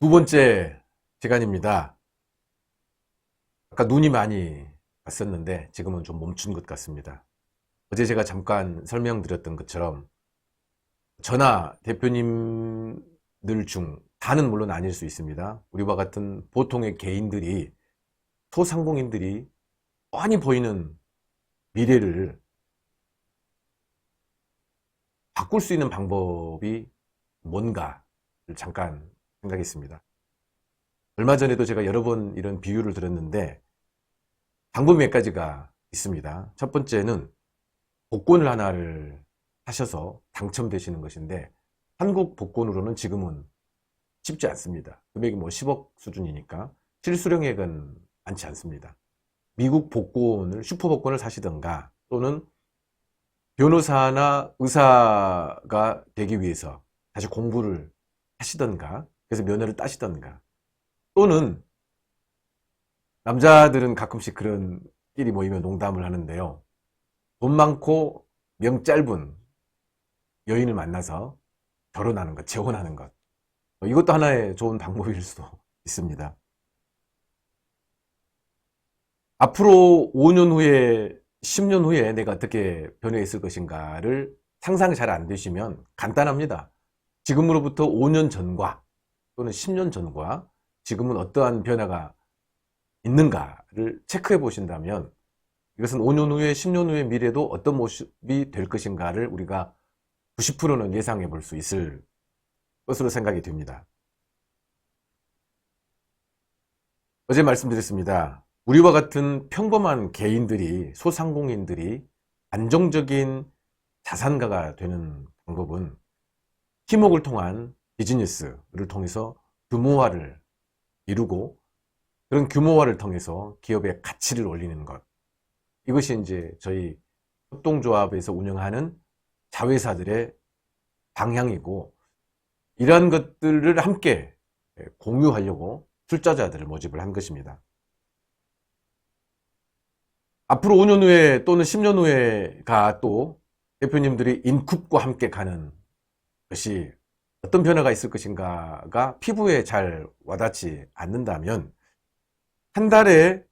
두 번째 시간입니다. 아까 눈이 많이 왔었는데 지금은 좀 멈춘 것 같습니다. 어제 제가 잠깐 설명드렸던 것처럼 저나 대표님들 중 다는 물론 아닐 수 있습니다. 우리와 같은 보통의 개인들이, 소상공인들이 뻔히 보이는 미래를 바꿀 수 있는 방법이 뭔가를 잠깐 생각했습니다. 얼마 전에도 제가 여러 번 이런 비유를 들었는데 방법이 몇 가지가 있습니다. 첫 번째는 복권을 하나를 하셔서 당첨되시는 것인데, 한국 복권으로는 지금은 쉽지 않습니다. 금액이 뭐 10억 수준이니까 실수령액은 많지 않습니다. 미국 복권을, 슈퍼복권을 사시던가, 또는 변호사나 의사가 되기 위해서 다시 공부를 하시던가, 그래서 면허를 따시던가, 또는 남자들은 가끔씩 그런 끼리 모이면 농담을 하는데요. 돈 많고 명 짧은 여인을 만나서 결혼하는 것, 재혼하는 것. 이것도 하나의 좋은 방법일 수도 있습니다. 앞으로 5년 후에, 10년 후에 내가 어떻게 변해 있을 것인가를 상상이 잘 안 되시면 간단합니다. 지금으로부터 5년 전과 또는 10년 전과 지금은 어떠한 변화가 있는가를 체크해 보신다면, 이것은 5년 후에, 10년 후의 미래도 어떤 모습이 될 것인가를 우리가 90%는 예상해 볼 수 있을 것으로 생각이 됩니다. 어제 말씀드렸습니다. 우리와 같은 평범한 개인들이, 소상공인들이 안정적인 자산가가 되는 방법은 팀웍을 통한 비즈니스를 통해서 규모화를 이루고, 그런 규모화를 통해서 기업의 가치를 올리는 것. 이것이 이제 저희 협동조합에서 운영하는 자회사들의 방향이고, 이러한 것들을 함께 공유하려고 투자자들을 모집을 한 것입니다. 앞으로 5년 후에 또는 10년 후에가 또 대표님들이 인쿱과 함께 가는 것이 어떤 변화가 있을 것인가가 피부에 잘 와닿지 않는다면, 한 달에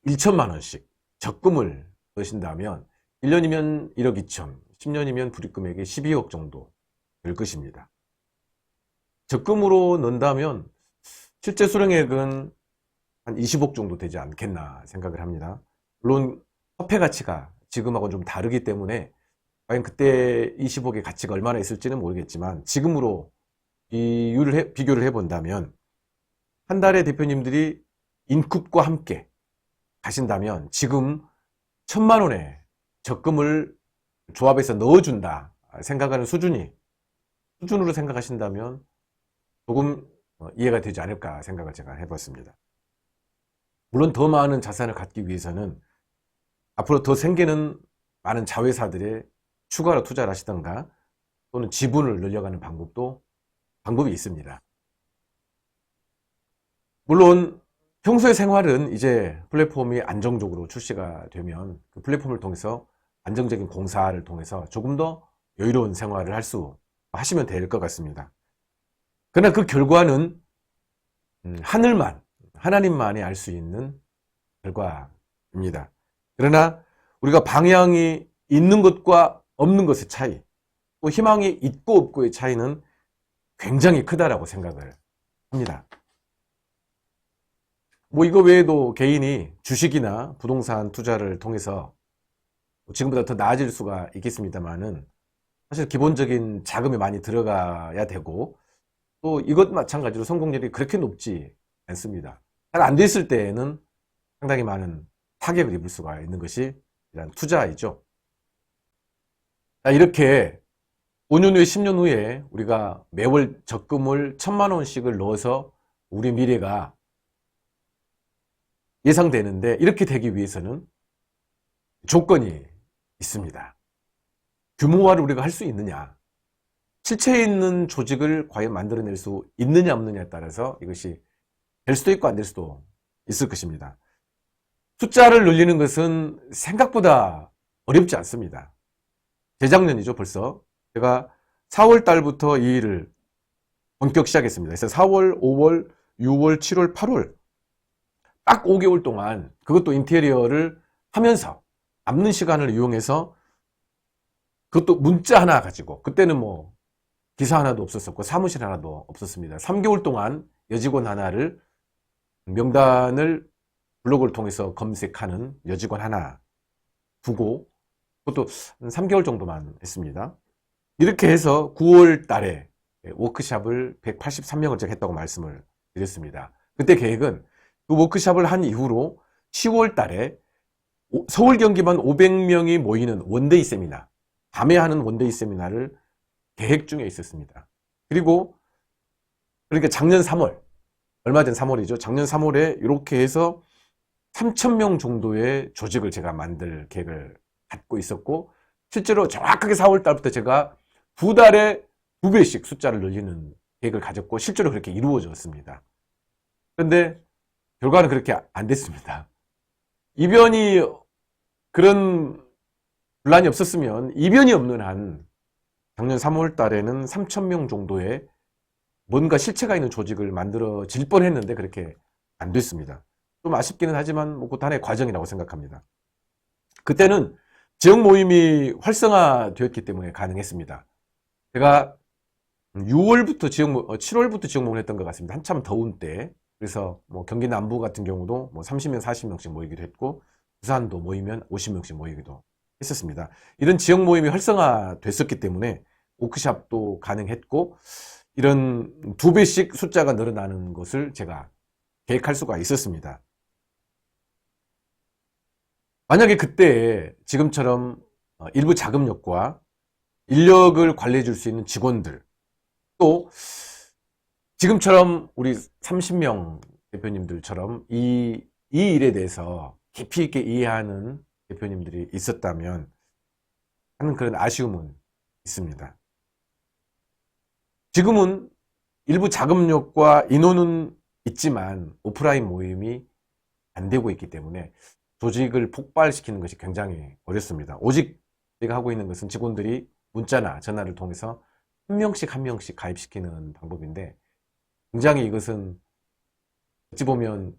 1천만 원씩 적금을 넣으신다면 1년이면 1억 2천, 10년이면 불입금액이 12억 정도 될 것입니다. 적금으로 넣는다면 실제 수령액은 한 20억 정도 되지 않겠나 생각을 합니다. 물론 화폐 가치가 지금하고는 좀 다르기 때문에 과연 그때 20억의 가치가 얼마나 있을지는 모르겠지만, 지금으로 비교를 해본다면 한 달에 대표님들이 인쿱과 함께 가신다면 지금 1,000만 원의 적금을 조합에서 넣어준다 생각하는 수준으로 생각하신다면 조금 이해가 되지 않을까 생각을 제가 해봤습니다. 물론 더 많은 자산을 갖기 위해서는 앞으로 더 생기는 많은 자회사들에 추가로 투자를 하시던가, 또는 지분을 늘려가는 방법이 있습니다. 물론 평소의 생활은 이제 플랫폼이 안정적으로 출시가 되면 그 플랫폼을 통해서 안정적인 공사를 통해서 조금 더 여유로운 생활을 하시면 될 것 같습니다. 그러나 그 결과는 하나님만이 알 수 있는 결과입니다. 그러나 우리가 방향이 있는 것과 없는 것의 차이, 또 희망이 있고 없고의 차이는 굉장히 크다라고 생각을 합니다. 뭐 이거 외에도 개인이 주식이나 부동산 투자를 통해서 지금보다 더 나아질 수가 있겠습니다만은, 사실 기본적인 자금이 많이 들어가야 되고, 또 이것 마찬가지로 성공률이 그렇게 높지 않습니다. 잘 안 됐을 때에는 상당히 많은 타격을 입을 수가 있는 것이 이런 투자이죠. 이렇게 5년 후에, 10년 후에 우리가 매월 적금을 1,000만 원씩을 넣어서 우리 미래가 예상되는데, 이렇게 되기 위해서는 조건이 있습니다. 규모화를 우리가 할 수 있느냐, 실체 있는 조직을 과연 만들어낼 수 있느냐 없느냐에 따라서 이것이 될 수도 있고 안 될 수도 있을 것입니다. 숫자를 늘리는 것은 생각보다 어렵지 않습니다. 재작년이죠, 벌써. 제가 4월 달부터 이 일을 본격 시작했습니다. 그래서 4월, 5월, 6월, 7월, 8월 딱 5개월 동안 그것도 인테리어를 하면서 남는 시간을 이용해서 그것도 문자 하나 가지고, 그때는 뭐 기사 하나도 없었었고 사무실 하나도 없었습니다. 3개월 동안 여직원 하나를, 명단을 블로그를 통해서 검색하는 여직원 하나 두고, 그것도 3개월 정도만 했습니다. 이렇게 해서 9월 달에 워크샵을 183명을 제가 했다고 말씀을 드렸습니다. 그때 계획은 그 워크샵을 한 이후로 10월 달에 서울 경기만 500명이 모이는 원데이 세미나, 밤에 하는 원데이 세미나를 계획 중에 있었습니다. 그리고 그러니까 작년 3월, 얼마 전 3월이죠. 작년 3월에 이렇게 해서 3,000명 정도의 조직을 제가 만들 계획을 갖고 있었고, 실제로 정확하게 4월 달부터 제가 두 달에 2배씩 숫자를 늘리는 계획을 가졌고, 실제로 그렇게 이루어졌습니다. 그런데 결과는 그렇게 안 됐습니다. 이변이, 그런 분란이 없었으면, 이변이 없는 한 작년 3월 달에는 3,000명 정도의 뭔가 실체가 있는 조직을 만들어질 뻔했는데 그렇게 안 됐습니다. 좀 아쉽기는 하지만 뭐 그것도 하나의 과정이라고 생각합니다. 그때는 지역 모임이 활성화되었기 때문에 가능했습니다. 제가 6월부터 7월부터 지역 모임을 했던 것 같습니다. 한참 더운 때. 그래서 뭐 경기 남부 같은 경우도 뭐 30명, 40명씩 모이기도 했고, 부산도 모이면 50명씩 모이기도 했었습니다. 이런 지역 모임이 활성화됐었기 때문에 워크샵도 가능했고, 이런 2배씩 숫자가 늘어나는 것을 제가 계획할 수가 있었습니다. 만약에 그때 지금처럼 일부 자금력과 인력을 관리해 줄 수 있는 직원들, 또 지금처럼 우리 30명 대표님들처럼 이 일에 대해서 깊이 있게 이해하는 대표님들이 있었다면 하는 그런 아쉬움은 있습니다. 지금은 일부 자금력과 인원은 있지만 오프라인 모임이 안 되고 있기 때문에 조직을 폭발시키는 것이 굉장히 어렵습니다. 오직 제가 하고 있는 것은 직원들이 문자나 전화를 통해서 한 명씩 가입시키는 방법인데, 굉장히 이것은 어찌 보면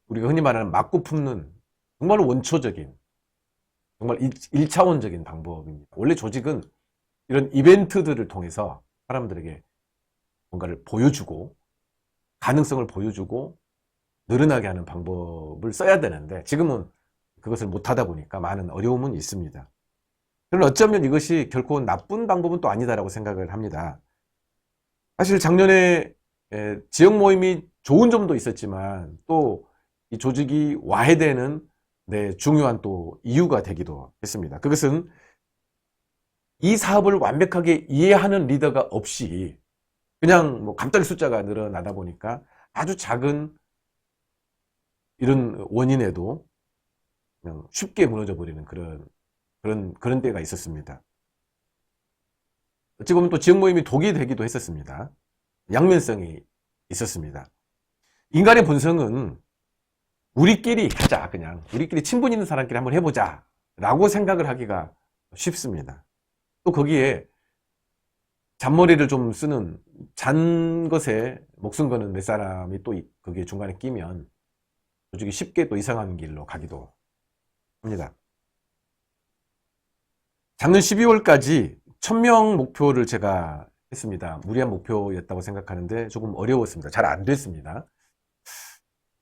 우리가 흔히 말하는 맞고 품는 정말 원초적인, 정말 1차원적인 방법입니다. 원래 조직은 이런 이벤트들을 통해서 사람들에게 뭔가를 보여주고, 가능성을 보여주고 늘어나게 하는 방법을 써야 되는데, 지금은 그것을 못하다 보니까 많은 어려움은 있습니다. 저는 어쩌면 이것이 결코 나쁜 방법은 또 아니다라고 생각을 합니다. 사실 작년에 지역 모임이 좋은 점도 있었지만 또 이 조직이 와해되는 중요한 또 이유가 되기도 했습니다. 그것은 이 사업을 완벽하게 이해하는 리더가 없이 그냥 뭐 갑자기 숫자가 늘어나다 보니까 아주 작은 이런 원인에도 그냥 쉽게 무너져 버리는 그런 때가 있었습니다. 어찌 보면 또 지역 모임이 독이 되기도 했었습니다. 양면성이 있었습니다. 인간의 본성은 우리끼리 하자, 그냥 우리끼리 친분 있는 사람끼리 한번 해보자 라고 생각을 하기가 쉽습니다. 또 거기에 잔머리를 좀 쓰는, 잔 것에 목숨 거는 몇 사람이 또 그게 중간에 끼면 조직이 쉽게 또 이상한 길로 가기도 합니다. 작년 12월까지 1000명 목표를 제가 했습니다. 무리한 목표였다고 생각하는데 조금 어려웠습니다. 잘 안 됐습니다.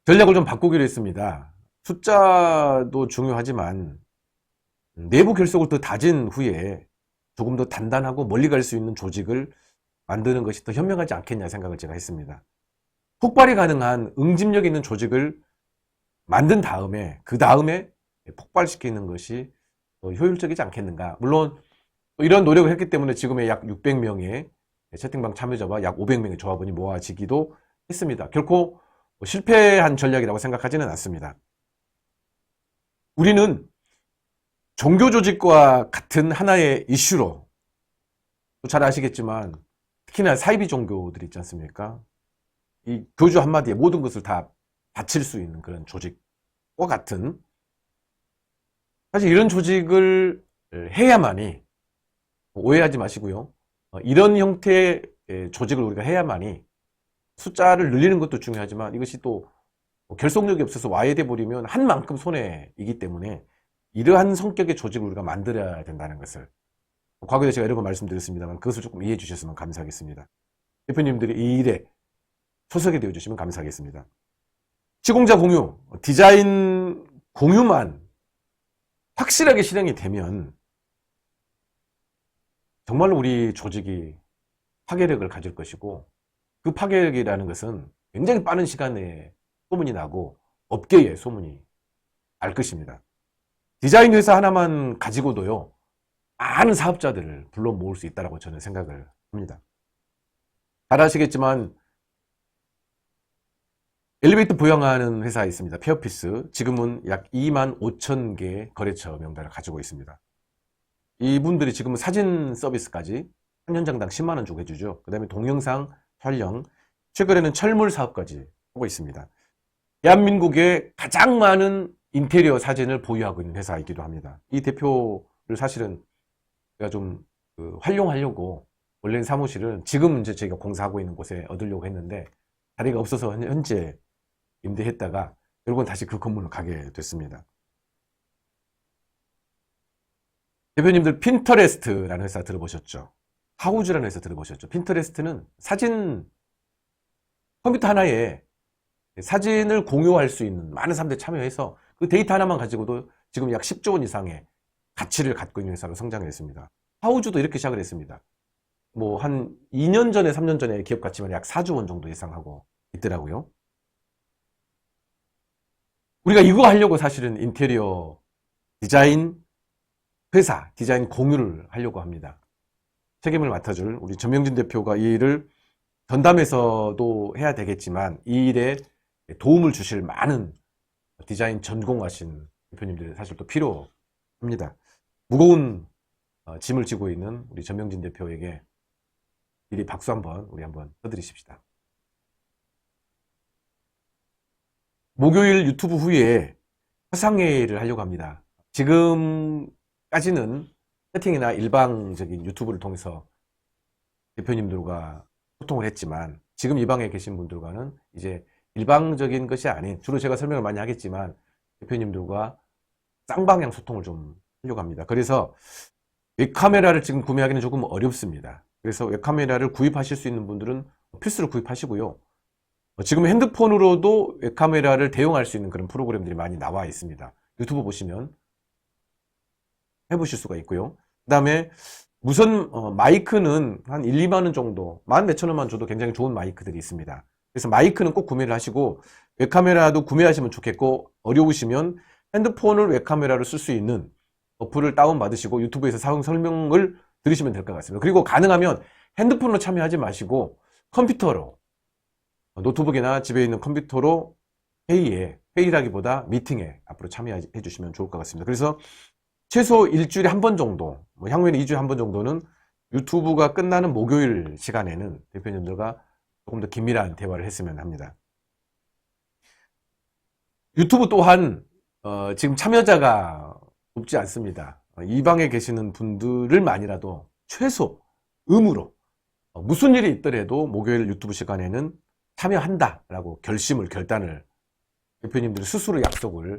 전략을 좀 바꾸기로 했습니다. 숫자도 중요하지만 내부 결속을 더 다진 후에 조금 더 단단하고 멀리 갈 수 있는 조직을 만드는 것이 더 현명하지 않겠냐 생각을 제가 했습니다. 폭발이 가능한 응집력 있는 조직을 만든 다음에, 그 다음에 폭발시키는 것이 더 효율적이지 않겠는가. 물론 이런 노력을 했기 때문에 지금의 약 600명의 채팅방 참여자와 약 500명의 조합원이 모아지기도 했습니다. 결코 실패한 전략이라고 생각하지는 않습니다. 우리는 종교 조직과 같은 하나의 이슈로, 잘 아시겠지만 특히나 사이비 종교들 있지 않습니까? 이 교주 한마디에 모든 것을 다 바칠 수 있는 그런 조직과 같은, 사실 이런 조직을 해야만이, 오해하지 마시고요, 이런 형태의 조직을 우리가 해야만이 숫자를 늘리는 것도 중요하지만 이것이 또 결속력이 없어서 와해돼 버리면 한 만큼 손해이기 때문에 이러한 성격의 조직을 우리가 만들어야 된다는 것을 과거에 제가 여러 번 말씀드렸습니다만 그것을 조금 이해해 주셨으면 감사하겠습니다. 대표님들이 이 일에 초석이 되어 주시면 감사하겠습니다. 시공자 공유, 디자인 공유만 확실하게 실행이 되면 정말로 우리 조직이 파괴력을 가질 것이고 그 파괴력이라는 것은 굉장히 빠른 시간 내에 소문이 나고 업계에 소문이 날 것입니다. 디자인 회사 하나만 가지고도요 많은 사업자들을 불러 모을 수 있다고 저는 생각을 합니다. 잘 아시겠지만 엘리베이터 보양하는 회사가 있습니다. 페어피스. 지금은 약 2만 5천 개 거래처 명단을 가지고 있습니다. 이분들이 지금은 사진 서비스까지 한 현장당 10만 원 주고 해주죠. 그 다음에 동영상 촬영, 최근에는 철물 사업까지 하고 있습니다. 대한민국에 가장 많은 인테리어 사진을 보유하고 있는 회사이기도 합니다. 이 대표를 사실은 제가 좀 활용하려고 원래는 사무실은 지금 이제 저희가 공사하고 있는 곳에 얻으려고 했는데 자리가 없어서 현재 임대했다가 결국은 다시 그 건물로 가게 됐습니다. 대표님들 핀터레스트라는 회사 들어보셨죠? 하우즈라는 회사 들어보셨죠? 핀터레스트는 사진 컴퓨터 하나에 사진을 공유할 수 있는 많은 사람들이 참여해서 그 데이터 하나만 가지고도 지금 약 10조 원 이상의 가치를 갖고 있는 회사로 성장했습니다. 하우즈도 이렇게 시작을 했습니다. 뭐 한 2년 전에 3년 전에 기업 가치만 약 4조 원 정도 예상하고 있더라고요. 우리가 이거 하려고 사실은 인테리어 디자인 회사, 디자인 공유를 하려고 합니다. 책임을 맡아줄 우리 전명진 대표가 이 일을 전담해서도 해야 되겠지만 이 일에 도움을 주실 많은 디자인 전공하신 대표님들이 사실 또 필요합니다. 무거운 짐을 지고 있는 우리 전명진 대표에게 미리 박수 우리 한번 쳐드리십시다. 목요일 유튜브 후에 화상회의를 하려고 합니다. 지금까지는 채팅이나 일방적인 유튜브를 통해서 대표님들과 소통을 했지만 지금 이 방에 계신 분들과는 이제 일방적인 것이 아닌 주로 제가 설명을 많이 하겠지만 대표님들과 쌍방향 소통을 좀 하려고 합니다. 그래서 웹카메라를 지금 구매하기는 조금 어렵습니다. 그래서 웹카메라를 구입하실 수 있는 분들은 필수로 구입하시고요. 지금 핸드폰으로도 웹카메라를 대용할 수 있는 그런 프로그램들이 많이 나와 있습니다. 유튜브 보시면 해보실 수가 있고요. 그 다음에 무선 마이크는 한 1, 2만 원 정도, 만 몇천 원만 줘도 굉장히 좋은 마이크들이 있습니다. 그래서 마이크는 꼭 구매를 하시고 웹카메라도 구매하시면 좋겠고 어려우시면 핸드폰을 웹카메라로 쓸 수 있는 어플을 다운받으시고 유튜브에서 사용 설명을 들으시면 될 것 같습니다. 그리고 가능하면 핸드폰으로 참여하지 마시고 컴퓨터로 노트북이나 집에 있는 컴퓨터로 회의라기보다 미팅에 앞으로 참여해 주시면 좋을 것 같습니다. 그래서 최소 일주일에 한 번 정도, 향후에는 2주에 한 번 정도는 유튜브가 끝나는 목요일 시간에는 대표님들과 조금 더 긴밀한 대화를 했으면 합니다. 유튜브 또한 지금 참여자가 높지 않습니다. 이 방에 계시는 분들만이라도 최소 의무로 무슨 일이 있더라도 목요일 유튜브 시간에는 참여한다라고 결단을 대표님들 스스로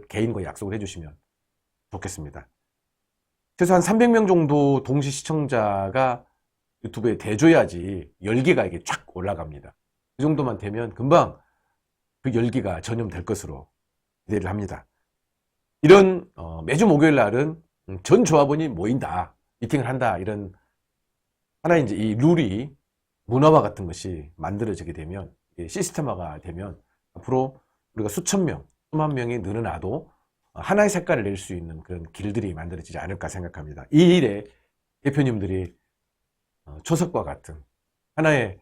개인과 약속을 해주시면 좋겠습니다. 최소한 300명 정도 동시 시청자가 유튜브에 대줘야지 열기가 이게 쫙 올라갑니다. 그 정도만 되면 금방 그 열기가 전염될 것으로 기대를 합니다. 이런 매주 목요일 날은 전 조합원이 모인다, 미팅을 한다, 이런 하나의 이제 이 룰이 문화화 같은 것이 만들어지게 되면 시스템화가 되면 앞으로 우리가 수천 명, 수만 명이 늘어나도 하나의 색깔을 낼 수 있는 그런 길들이 만들어지지 않을까 생각합니다. 이 일에 대표님들이 초석과 같은 하나의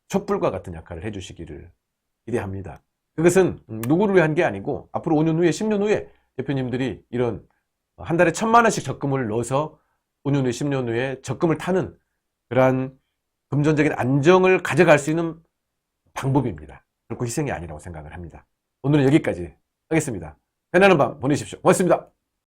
촛불과 같은 역할을 해주시기를 기대합니다. 그것은 누구를 위한 게 아니고 앞으로 5년 후에 10년 후에 대표님들이 이런 한 달에 1,000만 원씩 적금을 넣어서 5년 후에 10년 후에 적금을 타는 그러한 금전적인 안정을 가져갈 수 있는 방법입니다. 결코 희생이 아니라고 생각을 합니다. 오늘은 여기까지 하겠습니다. 편안한 밤 보내십시오. 고맙습니다.